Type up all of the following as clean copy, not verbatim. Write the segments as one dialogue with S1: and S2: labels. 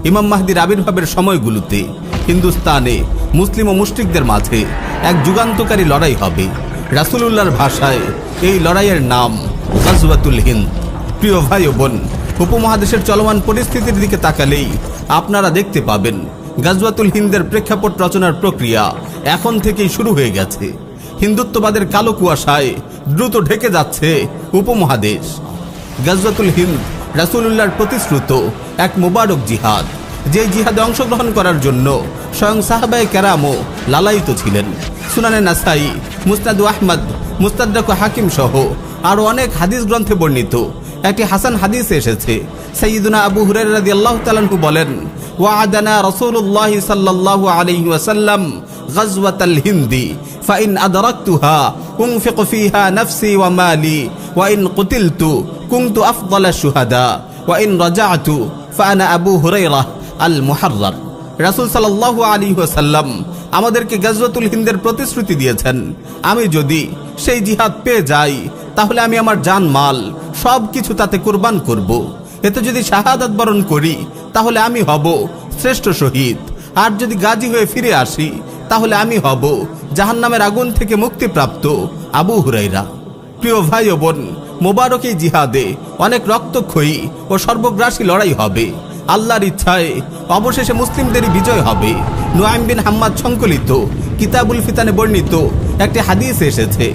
S1: ইমাম মাহদির আবির্ভাবের সময়গুলোতে হিন্দুস্তানে মুসলিম ও মুশরিকদের মাঝে এক যুগান্তকারী লড়াই হবে। রাসূলুল্লাহর ভাষায় এই লড়াইয়ের নাম গাজওয়াতুল হিন্দ। প্রিয় ভাই ও বোন, উপমহাদেশের চলমান পরিস্থিতির দিকে তাকালেই আপনারা দেখতে পাবেন গাজওয়াতুল হিন্দের প্রেক্ষাপট রচনার প্রক্রিয়া এখন থেকেই শুরু হয়ে গেছে। হিন্দুত্ববাদের কালো কুয়াশায় দ্রুত ঢেকে যাচ্ছে উপমহাদেশ। গাজওয়াতুল হিন্দ রাসূলুল্লাহর প্রতিশ্রুত এক মুবারক জিহাদ, যে জিহাদে অংশগ্রহণ করার জন্য স্বয়ং সাহাবায়ে কেরামও লালায়িত ছিলেন। সুনানে নাসাই, মুসনাদ আহমদ, মুস্তাদরাক হাকিম সহ আরও অনেক হাদিস গ্রন্থে বর্ণিত একটি হাসান হাদিসে এসেছে, সাইয়্যিদুনা আবু হুরায়রা রাদিয়াল্লাহু তাআলা আনহু বলেন, ওয়া'আদানা রাসূলুল্লাহ সাল্লাল্লাহু আলাইহি ওয়াসাল্লাম গাজওয়াতাল হিন্দি ফাইন আদরাকতুহা উনফিকু ফিহা নাফসি ওয়া মালি ওয়া ইন কুতিলতু কুনতু আফদালা শুহাদা ওয়া ইন রাজা'তু ফাআনা আবু হুরায়রা আল মুহাররার। রাসূল সাল্লাল্লাহু আলাইহি ওয়াসাল্লাম আমাদেরকে গাজওয়াতুল হিন্দের প্রতিশ্রুতি দিয়েছেন, আমি যদি সেই জিহাদ পেয়ে যাই তাহলে আমি আমার জান মাল সব কিছু তাতে কুরবান করব। এতে যদি শাহাদাত বরণ করি তাহলে আমি হব শ্রেষ্ঠ শহীদ, আর যদি গাজী হয়ে ফিরে আসি তাহলে আমি হব জাহান্নামের আগুন থেকে মুক্তিপ্রাপ্ত আবু হুরায়রা। প্রিয় ভাই ও বোন, মোবারক এই জিহাদে অনেক রক্তক্ষয়ী ও সর্বগ্রাসী লড়াই হবে। আল্লাহর ইচ্ছায় অবশেষে মুসলিমদেরই বিজয় হবে। নুআইম বিন হাম্মাদ সংকলিত কিতাবুল ফিতানে বর্ণিত একটি হাদিস এসেছে,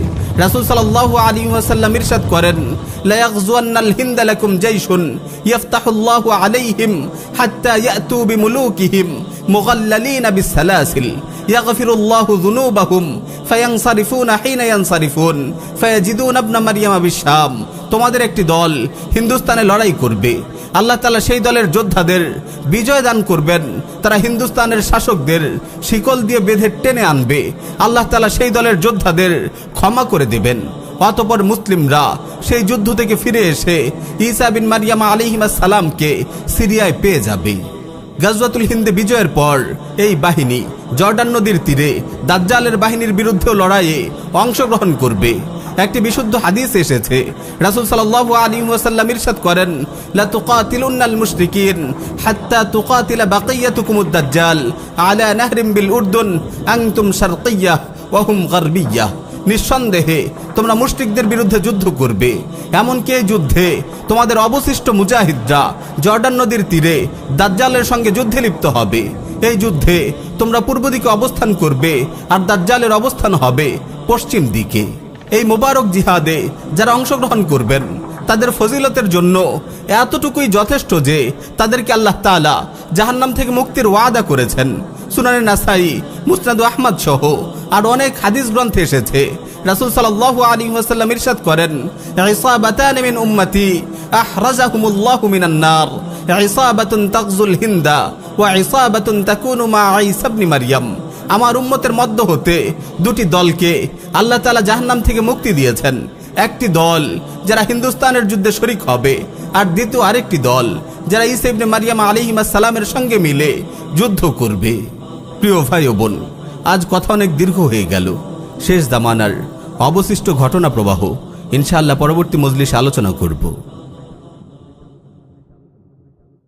S1: রাসূল সাল্লাল্লাহু আলাইহি ওয়াসাল্লাম ইরশাদ করেন, লা ইয়াগজুয়ান্নাল হিন্দা লাকুম জাইশুন ইফতাহুল্লাহু আলাইহিম হাত্তা ইয়াতু বিমুলুকিহিম মুগাল্লালিনা বিসসালাসিল ইয়াগফিরুল্লাহু যুনুবাহুম ফায়ানসারিফুনা হিনা ইয়ানসারিফুন ফায়াজিদুনা ইবনা মারইয়ামা বিশাম। তোমাদের একটি দল হিন্দুস্তানে লড়াই করবে, আল্লাহ তাআলা সেই দলের যোদ্ধাদের বিজয় দান করবেন। তারা হিন্দুস্তানের শাসকদের শিকল দিয়ে বেঁধে টেনে আনবে, আল্লাহ তাআলা সেই দলের যোদ্ধাদের ক্ষমা করে দেবেন। অতঃপর মুসলিমরা সেই যুদ্ধ থেকে ফিরে এসে ঈসা বিন মারইয়াম আলাইহিস সালামকে সিরিয়ায় পেয়ে যাবে। গাজওয়াতুল হিন্দে বিজয়ের পর এই বাহিনী জর্ডান নদীর তীরে দাজ্জালের বাহিনীর বিরুদ্ধেও লড়াইয়ে অংশগ্রহণ করবে। একটি বিশুদ্ধ হাদিস এসেছে, রাসূল সাল্লাল্লাহু আলাইহি ওয়াসাল্লাম ইরশাদ করেন, লা তুকাতিলুন্নাল মুশরিকিন হাত্তা তুকাতিলা বাকিয়াতুকুমুদ দাজ্জাল আলা নাহরিম বিল উরদুন আনতুম শারকিয়্যাহ ওয়া হুম গারবিয়্যাহ। নিঃসন্দেহে তোমরা মুশরিকদের বিরুদ্ধে যুদ্ধ করবে, এমনকি এই যুদ্ধে তোমাদের অবশিষ্ট মুজাহিদরা জর্ডান নদীর তীরে দাজ্জালের সঙ্গে যুদ্ধে লিপ্ত হবে। এই যুদ্ধে তোমরা পূর্ব দিকে অবস্থান করবে আর দাজ্জালের অবস্থান হবে পশ্চিম দিকে। এই মোবারক জিহাদে যারা অংশগ্রহণ করবেন তাদের ফজিলতের জন্য এতটুকুই যথেষ্ট যে তাদেরকে আল্লাহ তাআলা জাহান্নাম থেকে মুক্তির ওয়াদা করেছেন। সুনানে নাসাই, মুসনাদ আহমদ সহ আর অনেক হাদিস গ্রন্থে এসেছে, রাসূল সাল্লাল্লাহু আলাইহি ওয়াসাল্লাম ইরশাদ করেন, ইসাবাতান মিন উম্মতি আহরাজাহুমুল্লাহু মিনান নার, ইসাবাতুন তাগজুল হিন্দা ওয়া ইসাবাতুন তাকুনু মা ঈসা ইবনে মারইয়াম। আমার উম্মতের মধ্য হতে দুটি দলকে আল্লাহ তাআলা জাহান্নাম থেকে মুক্তি দিয়েছেন। একটি দল যারা হিন্দুস্তানের যুদ্ধে শরীক হবে, আর দ্বিতীয় আরেকটি দল যারা ঈসা ইবনে মারইয়াম আলাইহিস সালামের সঙ্গে মিলে যুদ্ধ করবে। প্রিয় ভাই ও বোন, আজ কথা অনেক দীর্ঘ হয়ে গেল। শেষ জামানার অবশিষ্ট ঘটনা প্রবাহ ইনশাআল্লাহ পরবর্তী মজলিসে আলোচনা করব।